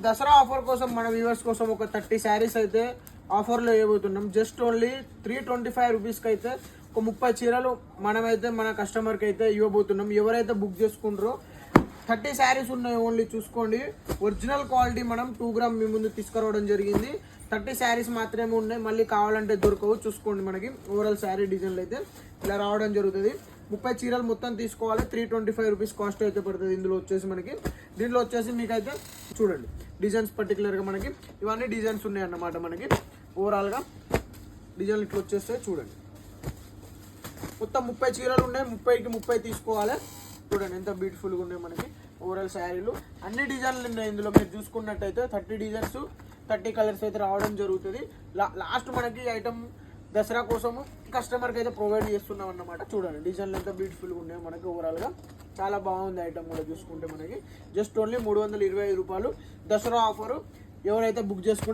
Dasara offer కోసం మన viewers కోసం ఒక 30 శారీస్ అయితే ఆఫర్లో ఇవ్వబోతున్నాం. జస్ట్ ఓన్లీ 325 రూపీస్కి అయితే ఒక 30 చీరలు మనమైతే మన కస్టమర్కి అయితే ఇవ్వబోతున్నాం. ఎవరైతే బుక్ చేసుకుంటారో 30 శారీస్ ఉన్నాయి, ఓన్లీ చూసుకోండి. ఒరిజినల్ క్వాలిటీ మనం 2 గ్రామ్ మీ ముందు తీసుకురావడం జరిగింది. 30 శారీస్ మాత్రమే ఉన్నాయి, మళ్ళీ కావాలంటే దొరకవు. చూసుకోండి, మనకి ఓవరాల్ శారీ డిజైన్లు అయితే ఇలా రావడం జరుగుతుంది. 30 చీరలు మొత్తం తీసుకోవాలి. 325 రూపీస్ కాస్ట్ అయితే పడుతుంది. ఇందులో వచ్చేసి మనకి దీంట్లో వచ్చేసి మీకైతే చూడండి డిజైన్స్ పర్టికులర్గా మనకి ఇవన్నీ డిజైన్స్ ఉన్నాయి అన్నమాట. మనకి ఓవరాల్గా డిజైన్లు ఇట్లా వచ్చేస్తే చూడండి, మొత్తం 30 చీరలు ఉన్నాయి. 30కి 30 తీసుకోవాలి. చూడండి ఎంత బ్యూటిఫుల్గా ఉన్నాయి మనకి ఓవరాల్ శారీలు. అన్ని డిజైన్లు ఉన్నాయి ఇందులో. మీరు చూసుకున్నట్టయితే 30 డిజైన్స్ 30 కలర్స్ అయితే రావడం జరుగుతుంది. లాస్ట్ మనకి ఐటమ్ దసరా కోసము కస్టమర్కి అయితే ప్రొవైడ్ చేస్తున్నాం అన్నమాట. చూడండి డిజైన్లు ఎంత బ్యూటిఫుల్గా ఉన్నాయి మనకి. ఓవరాల్గా చాలా బాగుంది ఐటమ్ కూడా చూసుకుంటే మనకి. జస్ట్ ఓన్లీ 325 రూపాయలు దసరా ఆఫరు. ఎవరైతే బుక్ చేసుకుంటే